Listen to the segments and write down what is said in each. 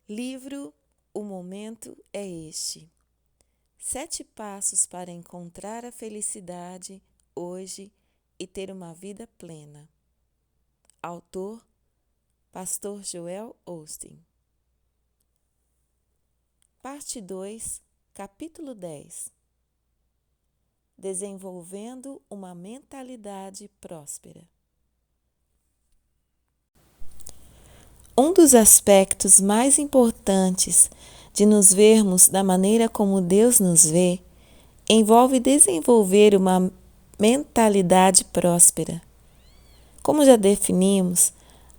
Livro O Momento é Este. 7 passos para encontrar a felicidade hoje e ter uma vida plena. Autor: Pastor Joel Osteen. Parte 2, capítulo 10. Desenvolvendo uma mentalidade próspera. Um dos aspectos mais importantes de nos vermos da maneira como Deus nos vê envolve desenvolver uma mentalidade próspera. Como já definimos,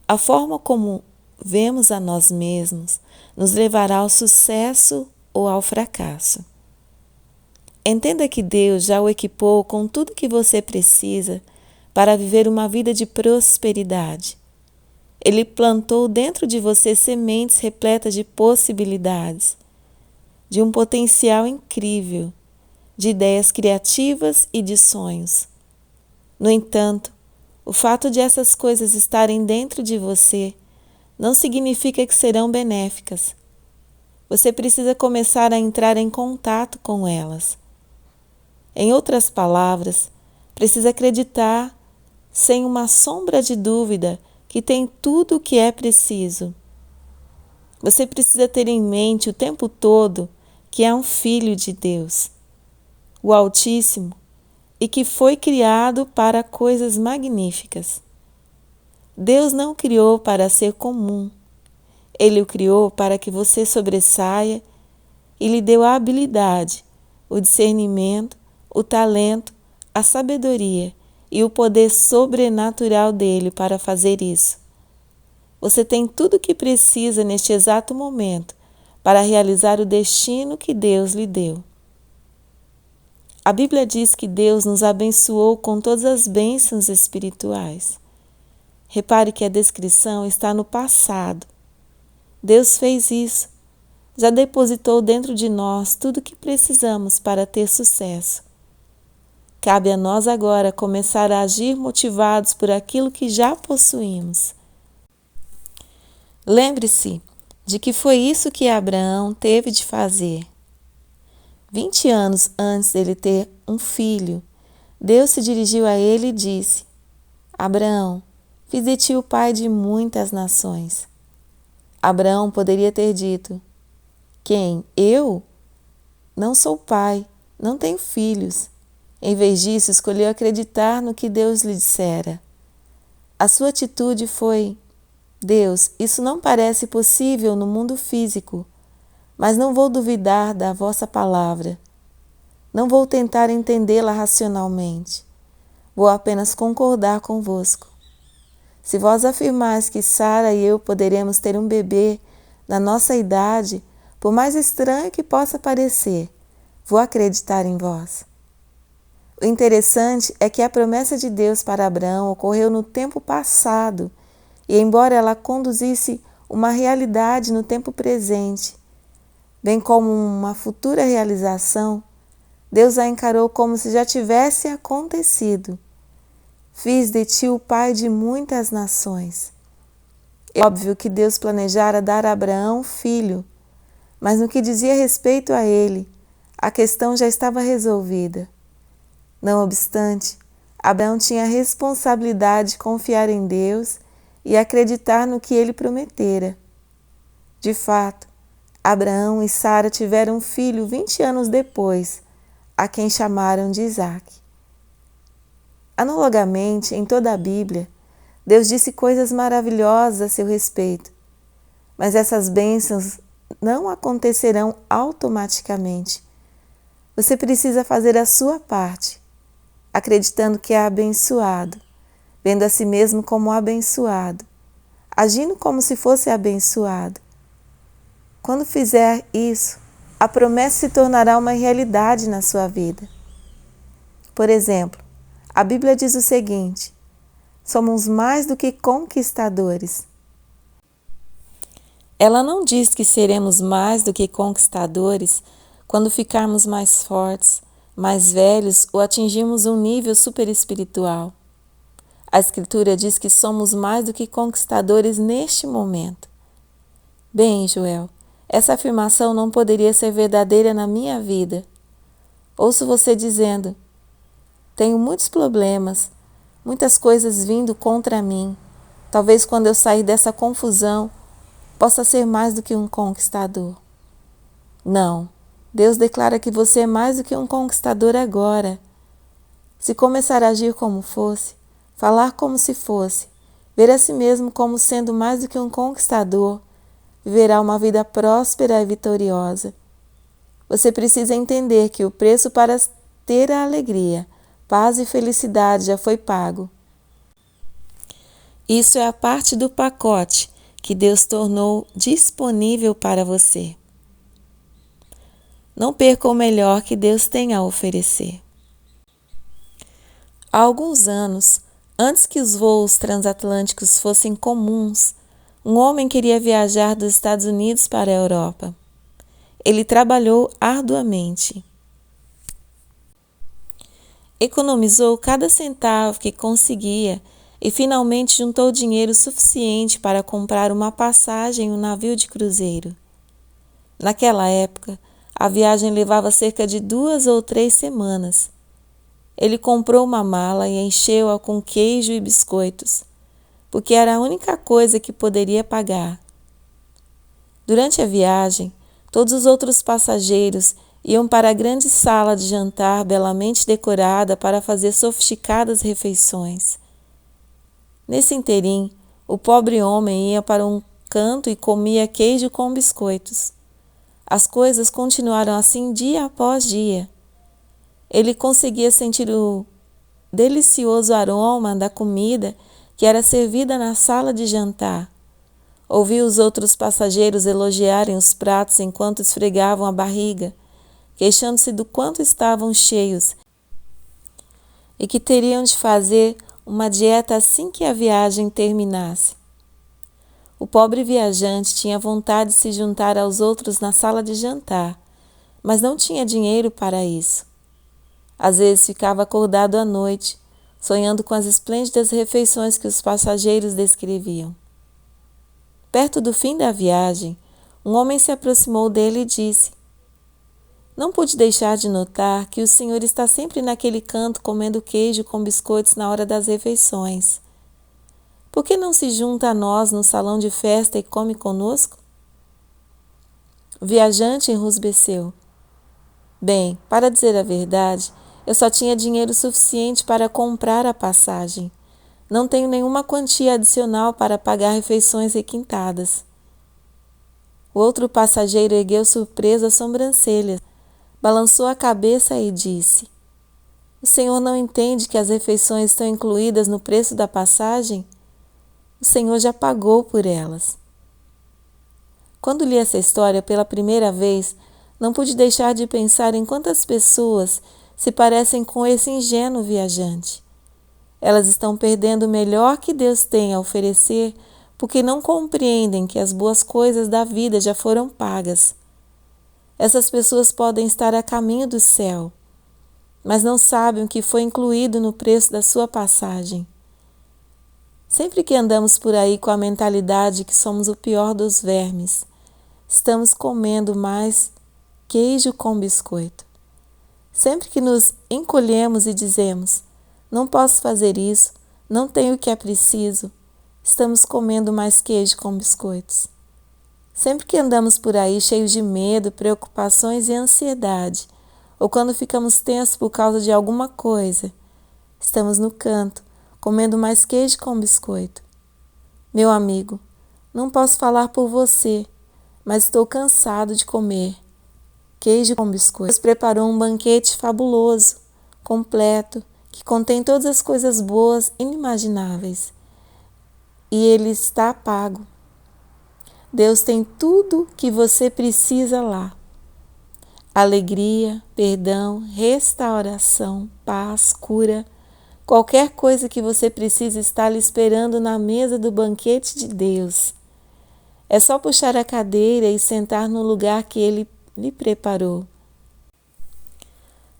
a forma como vemos a nós mesmos nos levará ao sucesso ou ao fracasso. Entenda que Deus já o equipou com tudo que você precisa para viver uma vida de prosperidade. Ele plantou dentro de você sementes repletas de possibilidades, de um potencial incrível, de ideias criativas e de sonhos. No entanto, o fato de essas coisas estarem dentro de você não significa que serão benéficas. Você precisa começar a entrar em contato com elas. Em outras palavras, precisa acreditar, sem uma sombra de dúvida, que tem tudo o que é preciso. Você precisa ter em mente o tempo todo que é um filho de Deus, o Altíssimo, e que foi criado para coisas magníficas. Deus não o criou para ser comum. Ele o criou para que você sobressaia e lhe deu a habilidade, o discernimento, o talento, a sabedoria e o poder sobrenatural dele para fazer isso. Você tem tudo o que precisa neste exato momento para realizar o destino que Deus lhe deu. A Bíblia diz que Deus nos abençoou com todas as bênçãos espirituais. Repare que a descrição está no passado. Deus fez isso. Já depositou dentro de nós tudo o que precisamos para ter sucesso. Cabe a nós agora começar a agir motivados por aquilo que já possuímos. Lembre-se de que foi isso que Abraão teve de fazer. 20 anos antes dele ter um filho, Deus se dirigiu a ele e disse: Abraão, fiz de ti o pai de muitas nações. Abraão poderia ter dito: quem? Eu? Não sou pai, não tenho filhos. Em vez disso, escolheu acreditar no que Deus lhe dissera. A sua atitude foi: Deus, isso não parece possível no mundo físico, mas não vou duvidar da vossa palavra. Não vou tentar entendê-la racionalmente. Vou apenas concordar convosco. Se vós afirmais que Sara e eu poderemos ter um bebê na nossa idade, por mais estranho que possa parecer, vou acreditar em vós. O interessante é que a promessa de Deus para Abraão ocorreu no tempo passado, e embora ela conduzisse uma realidade no tempo presente, bem como uma futura realização, Deus a encarou como se já tivesse acontecido. Fiz de ti o pai de muitas nações. É óbvio que Deus planejara dar a Abraão filho, mas no que dizia respeito a ele, a questão já estava resolvida. Não obstante, Abraão tinha a responsabilidade de confiar em Deus e acreditar no que ele prometera. De fato, Abraão e Sara tiveram um filho 20 anos depois, a quem chamaram de Isaque. Analogamente, em toda a Bíblia, Deus disse coisas maravilhosas a seu respeito, mas essas bênçãos não acontecerão automaticamente. Você precisa fazer a sua parte, acreditando que é abençoado, vendo a si mesmo como abençoado, agindo como se fosse abençoado. Quando fizer isso, a promessa se tornará uma realidade na sua vida. Por exemplo, a Bíblia diz o seguinte: somos mais do que conquistadores. Ela não diz que seremos mais do que conquistadores quando ficarmos mais fortes, mais velhos ou atingirmos um nível superespiritual. A Escritura diz que somos mais do que conquistadores neste momento. Bem, Joel, Essa afirmação não poderia ser verdadeira na minha vida. Ouço você dizendo: tenho muitos problemas, muitas coisas vindo contra mim. Talvez quando eu sair dessa confusão, possa ser mais do que um conquistador. Não, Deus declara que você é mais do que um conquistador agora. Se começar a agir como fosse, falar como se fosse, ver a si mesmo como sendo mais do que um conquistador, viverá uma vida próspera e vitoriosa. Você precisa entender que o preço para ter a alegria, paz e felicidade já foi pago. Isso é a parte do pacote que Deus tornou disponível para você. Não perca o melhor que Deus tem a oferecer. Há alguns anos, antes que os voos transatlânticos fossem comuns, um homem queria viajar dos Estados Unidos para a Europa. Ele trabalhou arduamente. Economizou cada centavo que conseguia e finalmente juntou dinheiro suficiente para comprar uma passagem em um navio de cruzeiro. Naquela época, a viagem levava cerca de 2 ou 3 semanas. Ele comprou uma mala e encheu-a com queijo e biscoitos, porque era a única coisa que poderia pagar. Durante a viagem, todos os outros passageiros iam para a grande sala de jantar belamente decorada para fazer sofisticadas refeições. Nesse interim, o pobre homem ia para um canto e comia queijo com biscoitos. As coisas continuaram assim dia após dia. Ele conseguia sentir o delicioso aroma da comida que era servida na sala de jantar. Ouvi os outros passageiros elogiarem os pratos enquanto esfregavam a barriga, queixando-se do quanto estavam cheios e que teriam de fazer uma dieta assim que a viagem terminasse. O pobre viajante tinha vontade de se juntar aos outros na sala de jantar, mas não tinha dinheiro para isso. Às vezes ficava acordado à noite, sonhando com as esplêndidas refeições que os passageiros descreviam. Perto do fim da viagem, um homem se aproximou dele e disse: não pude deixar de notar que o senhor está sempre naquele canto comendo queijo com biscoitos na hora das refeições. Por que não se junta a nós no salão de festa e come conosco? O viajante enrusbeceu. Bem, para dizer a verdade, eu só tinha dinheiro suficiente para comprar a passagem. Não tenho nenhuma quantia adicional para pagar refeições requintadas. O outro passageiro ergueu surpreso as sobrancelhas, balançou a cabeça e disse: o senhor não entende que as refeições estão incluídas no preço da passagem? O senhor já pagou por elas. Quando li essa história pela primeira vez, não pude deixar de pensar em quantas pessoas se parecem com esse ingênuo viajante. Elas estão perdendo o melhor que Deus tem a oferecer porque não compreendem que as boas coisas da vida já foram pagas. Essas pessoas podem estar a caminho do céu, mas não sabem o que foi incluído no preço da sua passagem. Sempre que andamos por aí com a mentalidade que somos o pior dos vermes, estamos comendo mais queijo com biscoito. Sempre que nos encolhemos e dizemos: não posso fazer isso, não tenho o que é preciso, estamos comendo mais queijo com biscoitos. Sempre que andamos por aí cheios de medo, preocupações e ansiedade, ou quando ficamos tensos por causa de alguma coisa, estamos no canto, comendo mais queijo com biscoito. Meu amigo, não posso falar por você, mas estou cansado de comer queijo com biscoito. Deus preparou um banquete fabuloso, completo, que contém todas as coisas boas inimagináveis. E ele está pago. Deus tem tudo que você precisa lá. Alegria, perdão, restauração, paz, cura. Qualquer coisa que você precise está lhe esperando na mesa do banquete de Deus. É só puxar a cadeira e sentar no lugar que Ele lhe preparou.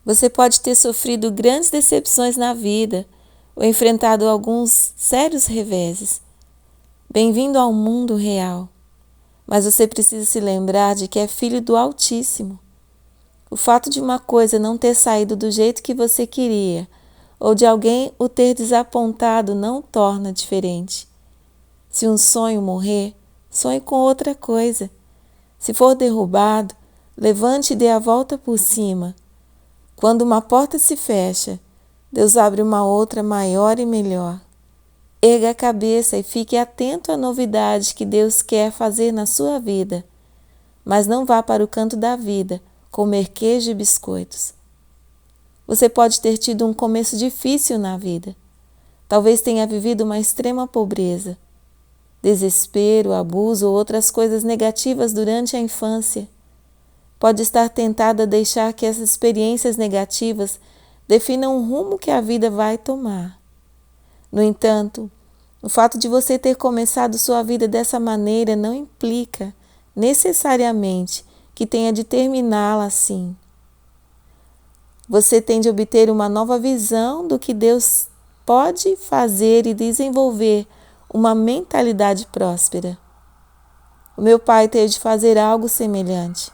Você pode ter sofrido grandes decepções na vida ou enfrentado alguns sérios reveses. Bem-vindo ao mundo real. mas você precisa se lembrar de que é filho do Altíssimo. O fato de uma coisa não ter saído do jeito que você queria, ou de alguém o ter desapontado, não o torna diferente. Se um sonho morrer, sonhe com outra coisa. Se for derrubado, levante e dê a volta por cima. Quando uma porta se fecha, Deus abre uma outra maior e melhor. Erga a cabeça e fique atento à novidade que Deus quer fazer na sua vida. Mas não vá para o canto da vida comer queijo e biscoitos. Você pode ter tido um começo difícil na vida. Talvez tenha vivido uma extrema pobreza, desespero, abuso ou outras coisas negativas durante a infância. Pode estar tentado a deixar que essas experiências negativas definam o rumo que a vida vai tomar. No entanto, o fato de você ter começado sua vida dessa maneira não implica, necessariamente, que tenha de terminá-la assim. Você tem de obter uma nova visão do que Deus pode fazer e desenvolver uma mentalidade próspera. O meu pai teve de fazer algo semelhante.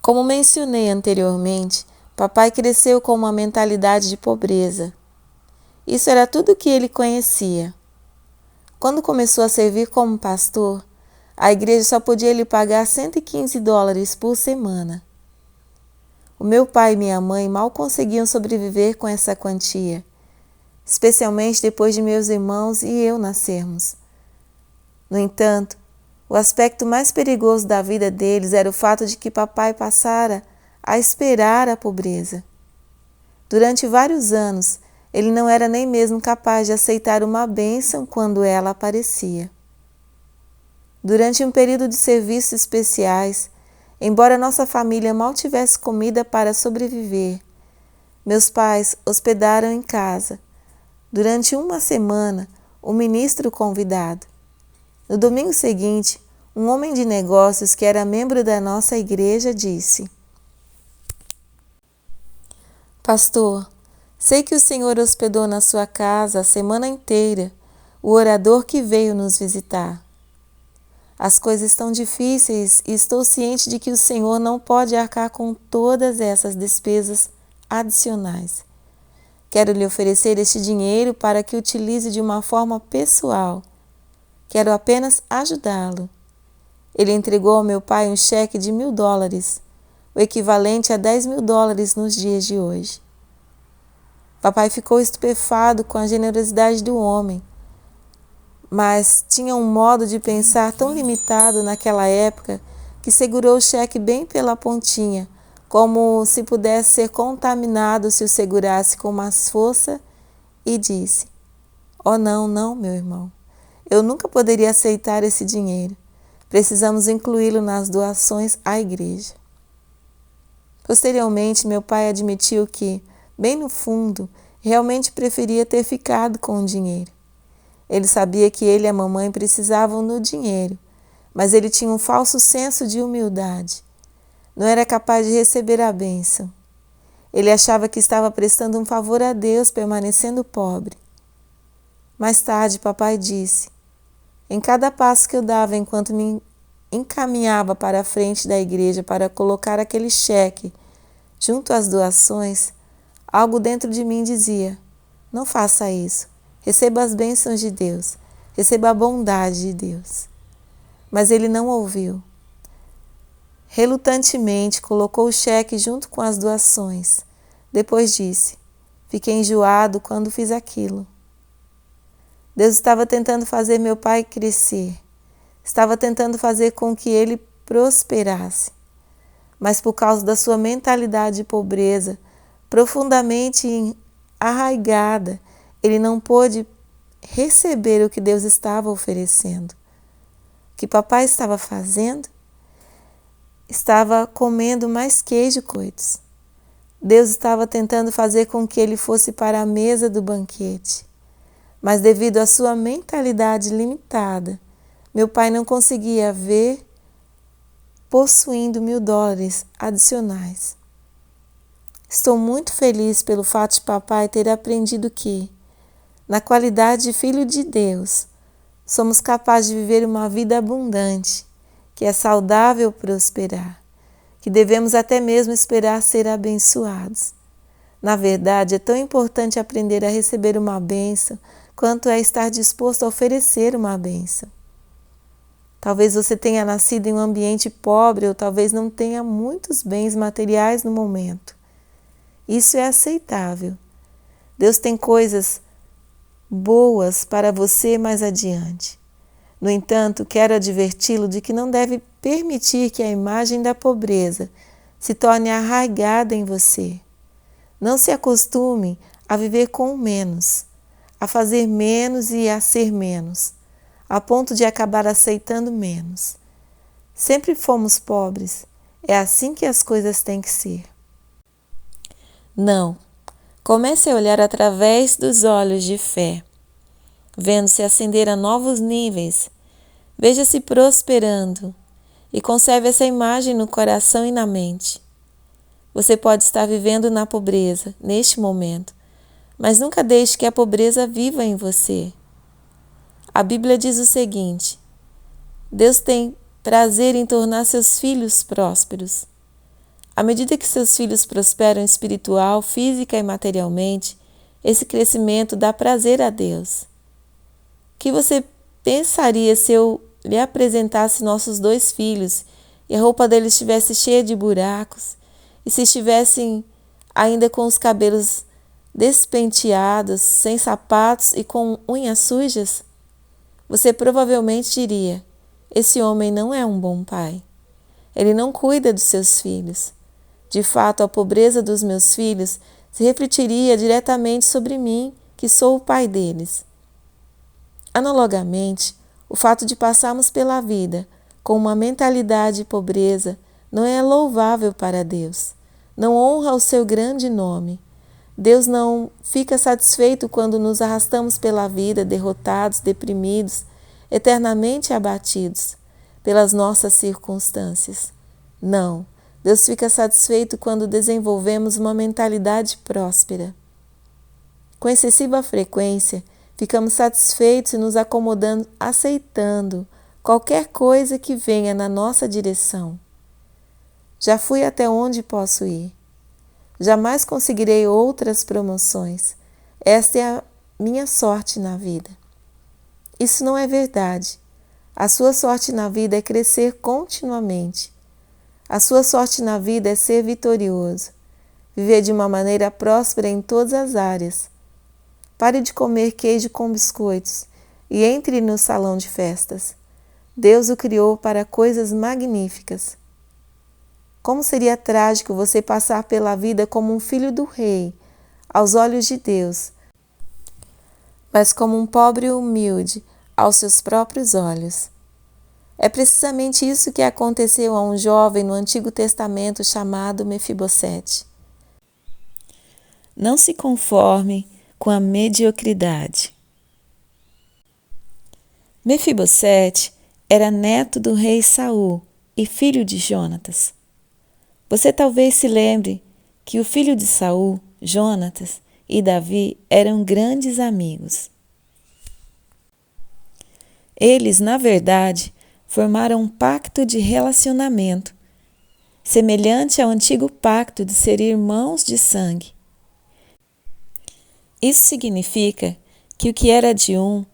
Como mencionei anteriormente, papai cresceu com uma mentalidade de pobreza. Isso era tudo o que ele conhecia. Quando começou a servir como pastor, a igreja só podia lhe pagar $115 por semana. O meu pai e minha mãe mal conseguiam sobreviver com essa quantia, especialmente depois de meus irmãos e eu nascermos. No entanto, o aspecto mais perigoso da vida deles era o fato de que papai passara a esperar a pobreza. Durante vários anos, ele não era nem mesmo capaz de aceitar uma bênção quando ela aparecia. Durante um período de serviços especiais, embora nossa família mal tivesse comida para sobreviver, meus pais hospedaram em casa, durante uma semana, o ministro convidado. No domingo seguinte, um homem de negócios que era membro da nossa igreja disse: Pastor, sei que o Senhor hospedou na sua casa a semana inteira o orador que veio nos visitar. As coisas estão difíceis e estou ciente de que o Senhor não pode arcar com todas essas despesas adicionais. Quero lhe oferecer este dinheiro para que utilize de uma forma pessoal. Quero apenas ajudá-lo. Ele entregou ao meu pai um cheque de $1.000, o equivalente a $10.000 nos dias de hoje. Papai ficou estupefado com a generosidade do homem, mas tinha um modo de pensar tão limitado naquela época que segurou o cheque bem pela pontinha, como se pudesse ser contaminado se o segurasse com mais força, e disse: Oh, não, meu irmão. Eu nunca poderia aceitar esse dinheiro. Precisamos incluí-lo nas doações à igreja. Posteriormente, meu pai admitiu que, bem no fundo, realmente preferia ter ficado com o dinheiro. Ele sabia que ele e a mamãe precisavam do dinheiro, mas ele tinha um falso senso de humildade. Não era capaz de receber a bênção. Ele achava que estava prestando um favor a Deus permanecendo pobre. Mais tarde, papai disse: Em cada passo que eu dava enquanto me encaminhava para a frente da igreja para colocar aquele cheque junto às doações, algo dentro de mim dizia: Não faça isso. Receba as bênçãos de Deus. Receba a bondade de Deus. Mas ele não ouviu. Relutantemente colocou o cheque junto com as doações. Depois disse: Fiquei enjoado quando fiz aquilo. Deus estava tentando fazer meu pai crescer. Estava tentando fazer com que ele prosperasse. Mas por causa da sua mentalidade de pobreza, profundamente arraigada, ele não pôde receber o que Deus estava oferecendo. O que papai estava fazendo? Estava comendo mais queijo e coitos. Deus estava tentando fazer com que ele fosse para a mesa do banquete. Mas devido à sua mentalidade limitada, meu pai não conseguia ver possuindo $1.000 adicionais. Estou muito feliz pelo fato de papai ter aprendido que, na qualidade de filho de Deus, somos capazes de viver uma vida abundante, que é saudável prosperar, que devemos até mesmo esperar ser abençoados. Na verdade, é tão importante aprender a receber uma bênção quanto é estar disposto a oferecer uma bênção. Talvez você tenha nascido em um ambiente pobre ou talvez não tenha muitos bens materiais no momento. Isso é aceitável. Deus tem coisas boas para você mais adiante. No entanto, quero adverti-lo de que não deve permitir que a imagem da pobreza se torne arraigada em você. Não se acostume a viver com menos, a fazer menos e a ser menos, a ponto de acabar aceitando menos. Sempre fomos pobres, é assim que as coisas têm que ser. Não, comece a olhar através dos olhos de fé, vendo-se ascender a novos níveis, veja-se prosperando e conserve essa imagem no coração e na mente. Você pode estar vivendo na pobreza neste momento, mas nunca deixe que a pobreza viva em você. A Bíblia diz o seguinte: Deus tem prazer em tornar seus filhos prósperos. À medida que seus filhos prosperam espiritual, física e materialmente, esse crescimento dá prazer a Deus. O que você pensaria se eu lhe apresentasse nossos 2 filhos e a roupa deles estivesse cheia de buracos e se estivessem ainda com os cabelos despenteados, sem sapatos e com unhas sujas? Você provavelmente diria: esse homem não é um bom pai. Ele não cuida dos seus filhos. De fato, a pobreza dos meus filhos se refletiria diretamente sobre mim, que sou o pai deles. Analogamente, o fato de passarmos pela vida com uma mentalidade de pobreza não é louvável para Deus. Não honra o seu grande nome. Deus não fica satisfeito quando nos arrastamos pela vida derrotados, deprimidos, eternamente abatidos pelas nossas circunstâncias. Não, Deus fica satisfeito quando desenvolvemos uma mentalidade próspera. Com excessiva frequência, ficamos satisfeitos e nos acomodando, aceitando qualquer coisa que venha na nossa direção. Já fui até onde posso ir. Jamais conseguirei outras promoções. Esta é a minha sorte na vida. Isso não é verdade. A sua sorte na vida é crescer continuamente. A sua sorte na vida é ser vitorioso, viver de uma maneira próspera em todas as áreas. Pare de comer queijo com biscoitos e entre no salão de festas. Deus o criou para coisas magníficas. Como seria trágico você passar pela vida como um filho do rei, aos olhos de Deus, mas como um pobre humilde aos seus próprios olhos. É precisamente isso que aconteceu a um jovem no Antigo Testamento chamado Mefibosete. Não se conforme com a mediocridade. Mefibosete era neto do rei Saul e filho de Jonatas. Você talvez se lembre que o filho de Saul, Jonatas, e Davi eram grandes amigos. Eles, na verdade, formaram um pacto de relacionamento, semelhante ao antigo pacto de ser irmãos de sangue. Isso significa que o que era de um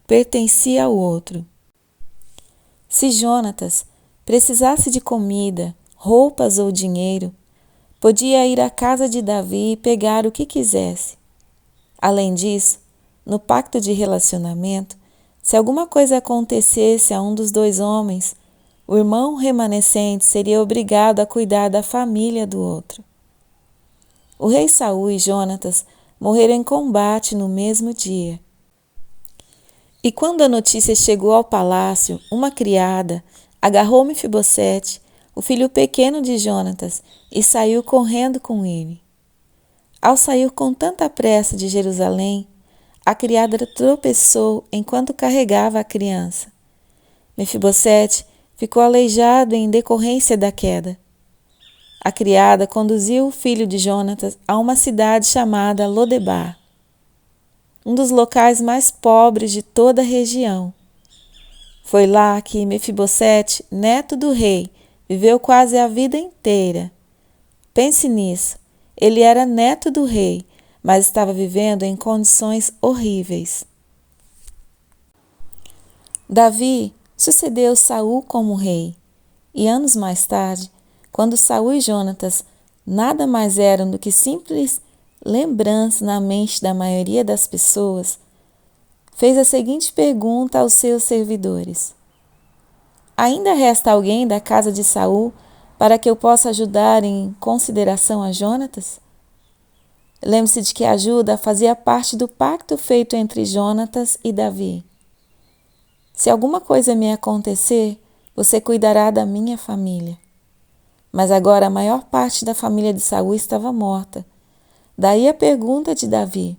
pertencia ao outro. Se Jonatas precisasse de comida, roupas ou dinheiro, podia ir à casa de Davi e pegar o que quisesse. Além disso, no pacto de relacionamento, se alguma coisa acontecesse a um dos 2 homens, o irmão remanescente seria obrigado a cuidar da família do outro. O rei Saul e Jonatas morreram em combate no mesmo dia. E quando a notícia chegou ao palácio, uma criada agarrou Mefibosete, o filho pequeno de Jonatas, e saiu correndo com ele. Ao sair com tanta pressa de Jerusalém, a criada tropeçou enquanto carregava a criança. Mefibosete ficou aleijado em decorrência da queda. A criada conduziu o filho de Jonatas a uma cidade chamada Lodebar, um dos locais mais pobres de toda a região. Foi lá que Mefibosete, neto do rei, viveu quase a vida inteira. Pense nisso. Ele era neto do rei, mas estava vivendo em condições horríveis. Davi sucedeu Saul como rei, e anos mais tarde, quando Saul e Jonatas nada mais eram do que simples lembranças na mente da maioria das pessoas, fez a seguinte pergunta aos seus servidores: Ainda resta alguém da casa de Saul para que eu possa ajudar em consideração a Jonatas? Lembre-se de que a ajuda fazia parte do pacto feito entre Jonatas e Davi. Se alguma coisa me acontecer, você cuidará da minha família. Mas agora a maior parte da família de Saul estava morta. Daí a pergunta de Davi.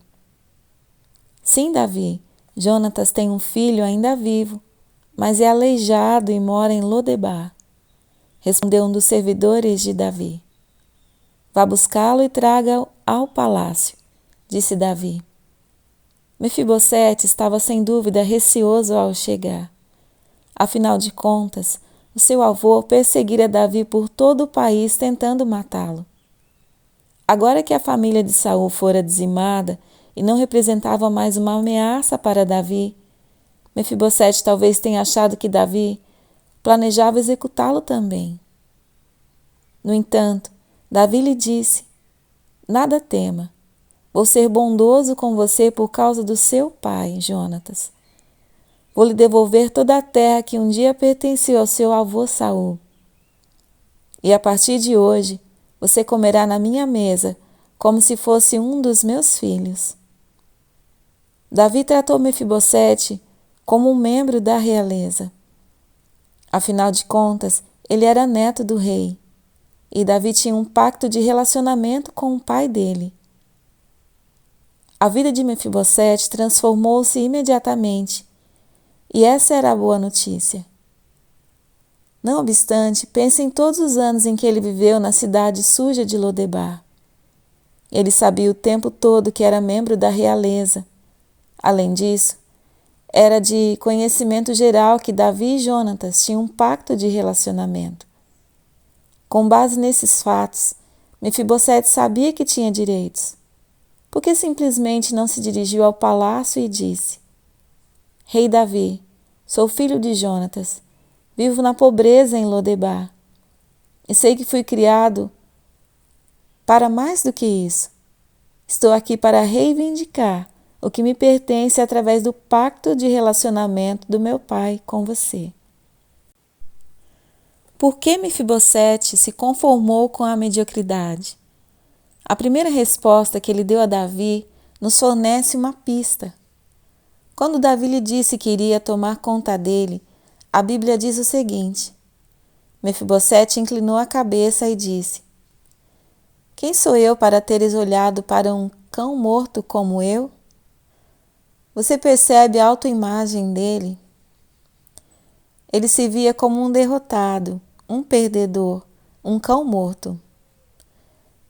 Sim, Davi, Jonatas tem um filho ainda vivo, mas é aleijado e mora em Lodebar. Respondeu um dos servidores de Davi. Vá buscá-lo e traga-o ao palácio, disse Davi. Mefibosete estava sem dúvida receoso ao chegar. Afinal de contas, o seu avô perseguira Davi por todo o país tentando matá-lo. Agora que a família de Saul fora dizimada e não representava mais uma ameaça para Davi, Mefibosete talvez tenha achado que Davi planejava executá-lo também. No entanto, Davi lhe disse: Nada tema, vou ser bondoso com você por causa do seu pai, Jonatas. Vou lhe devolver toda a terra que um dia pertenceu ao seu avô Saul. E a partir de hoje, você comerá na minha mesa como se fosse um dos meus filhos. Davi tratou Mefibosete como um membro da realeza. Afinal de contas, ele era neto do rei, e Davi tinha um pacto de relacionamento com o pai dele. A vida de Mefibosete transformou-se imediatamente, e essa era a boa notícia. Não obstante, pense em todos os anos em que ele viveu na cidade suja de Lodebar. Ele sabia o tempo todo que era membro da realeza. Além disso, era de conhecimento geral que Davi e Jonatas tinham um pacto de relacionamento. Com base nesses fatos, Mefibosete sabia que tinha direitos. Por que simplesmente não se dirigiu ao palácio e disse: Rei Davi, sou filho de Jonatas, vivo na pobreza em Lodebar, e sei que fui criado para mais do que isso. Estou aqui para reivindicar o que me pertence através do pacto de relacionamento do meu pai com você. Por que Mefibosete se conformou com a mediocridade? A primeira resposta que ele deu a Davi nos fornece uma pista. Quando Davi lhe disse que iria tomar conta dele, a Bíblia diz o seguinte: Mefibosete inclinou a cabeça e disse: Quem sou eu para teres olhado para um cão morto como eu? Você percebe a autoimagem dele? Ele se via como um derrotado, um perdedor, um cão morto.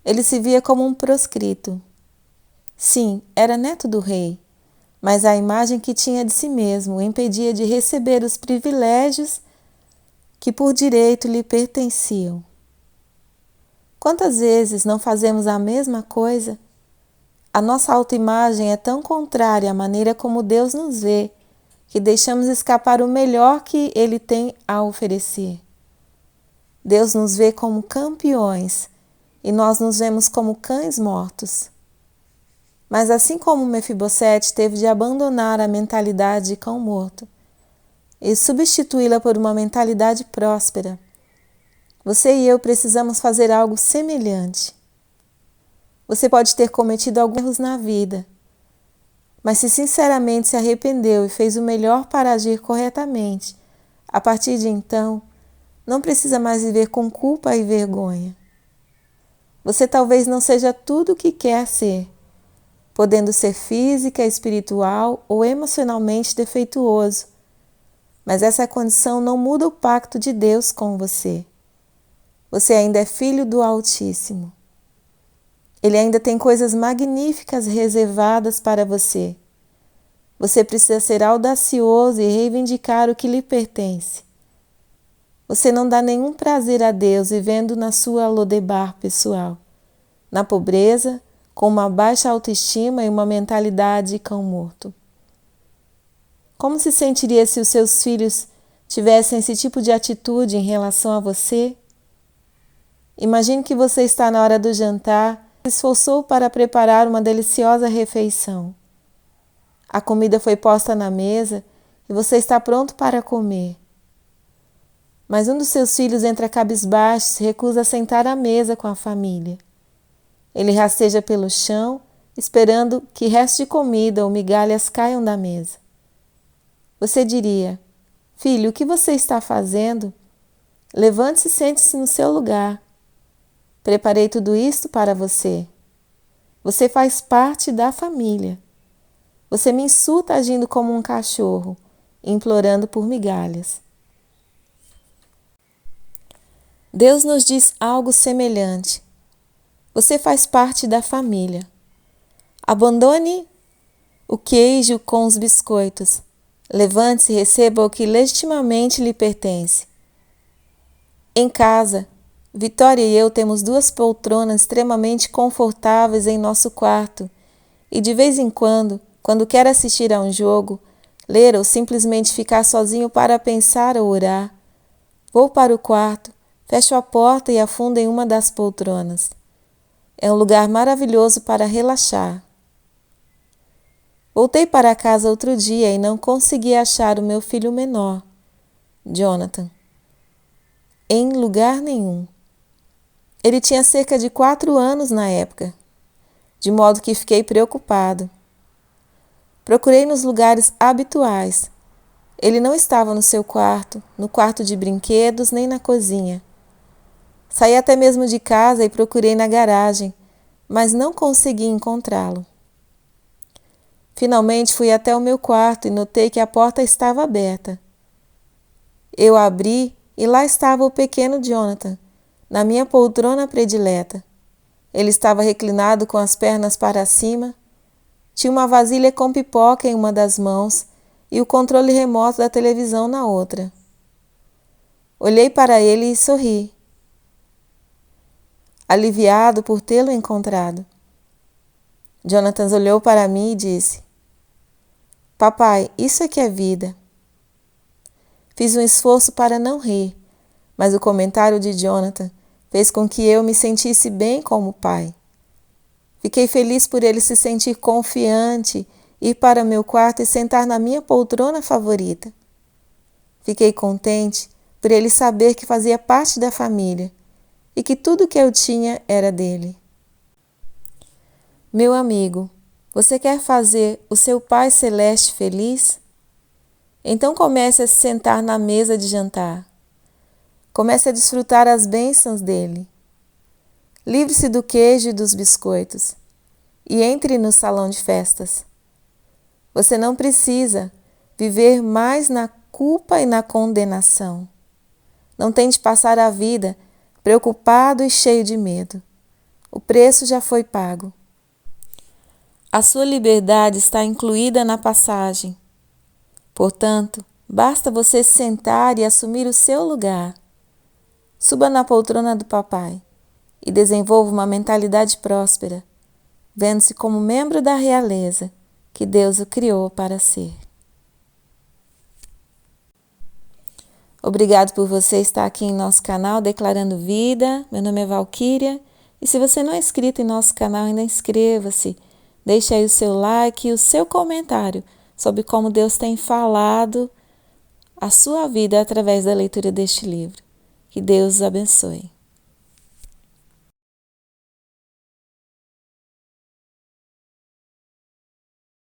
Ele se via como um proscrito. Sim, era neto do rei, mas a imagem que tinha de si mesmo o impedia de receber os privilégios que por direito lhe pertenciam. Quantas vezes não fazemos a mesma coisa? A nossa autoimagem é tão contrária à maneira como Deus nos vê, que deixamos escapar o melhor que Ele tem a oferecer. Deus nos vê como campeões e nós nos vemos como cães mortos. Mas assim como Mefibosete teve de abandonar a mentalidade de cão morto e substituí-la por uma mentalidade próspera, você e eu precisamos fazer algo semelhante. Você pode ter cometido alguns erros na vida, mas se sinceramente se arrependeu e fez o melhor para agir corretamente, a partir de então, não precisa mais viver com culpa e vergonha. Você talvez não seja tudo o que quer ser, podendo ser física, espiritual ou emocionalmente defeituoso, mas essa condição não muda o pacto de Deus com você. Você ainda é filho do Altíssimo. Ele ainda tem coisas magníficas reservadas para você. Você precisa ser audacioso e reivindicar o que lhe pertence. Você não dá nenhum prazer a Deus vivendo na sua Lodebar pessoal, na pobreza, com uma baixa autoestima e uma mentalidade de cão morto. Como se sentiria se os seus filhos tivessem esse tipo de atitude em relação a você? Imagine que você está na hora do jantar, se esforçou para preparar uma deliciosa refeição. A comida foi posta na mesa e você está pronto para comer. Mas um dos seus filhos entra cabisbaixo e se recusa a sentar à mesa com a família. Ele rasteja pelo chão, esperando que restos de comida ou migalhas caiam da mesa. Você diria: filho, o que você está fazendo? Levante-se e sente-se no seu lugar. Preparei tudo isto para você. Você faz parte da família. Você me insulta agindo como um cachorro, implorando por migalhas. Deus nos diz algo semelhante. Você faz parte da família. Abandone o queijo com os biscoitos. Levante-se e receba o que legitimamente lhe pertence. Em casa, Vitória e eu temos 2 poltronas extremamente confortáveis em nosso quarto e de vez em quando quer assistir a um jogo, ler ou simplesmente ficar sozinho para pensar ou orar, vou para o quarto, fecho a porta e afundo em uma das poltronas. É um lugar maravilhoso para relaxar. Voltei para casa outro dia e não consegui achar o meu filho menor, Jonathan, em lugar nenhum. Ele tinha cerca de 4 anos na época, de modo que fiquei preocupado. Procurei nos lugares habituais. Ele não estava no seu quarto, no quarto de brinquedos, nem na cozinha. Saí até mesmo de casa e procurei na garagem, mas não consegui encontrá-lo. Finalmente fui até o meu quarto e notei que a porta estava aberta. Eu abri e lá estava o pequeno Jonathan, na minha poltrona predileta. Ele estava reclinado com as pernas para cima, tinha uma vasilha com pipoca em uma das mãos e o controle remoto da televisão na outra. Olhei para ele e sorri, aliviado por tê-lo encontrado. Jonathan olhou para mim e disse: Papai, isso é que é vida. Fiz um esforço para não rir, mas o comentário de Jonathan fez com que eu me sentisse bem como pai. Fiquei feliz por ele se sentir confiante, ir para meu quarto e sentar na minha poltrona favorita. Fiquei contente por ele saber que fazia parte da família e que tudo que eu tinha era dele. Meu amigo, você quer fazer o seu Pai Celeste feliz? Então comece a se sentar na mesa de jantar. Comece a desfrutar as bênçãos dele. Livre-se do queijo e dos biscoitos e entre no salão de festas. Você não precisa viver mais na culpa e na condenação. Não tente passar a vida preocupado e cheio de medo. O preço já foi pago. A sua liberdade está incluída na passagem. Portanto, basta você se sentar e assumir o seu lugar. Suba na poltrona do papai e desenvolva uma mentalidade próspera, vendo-se como membro da realeza que Deus o criou para ser. Obrigado por você estar aqui em nosso canal Declarando Vida. Meu nome é Valquíria e se você não é inscrito em nosso canal, ainda inscreva-se. Deixe aí o seu like e o seu comentário sobre como Deus tem falado a sua vida através da leitura deste livro. Que Deus os abençoe.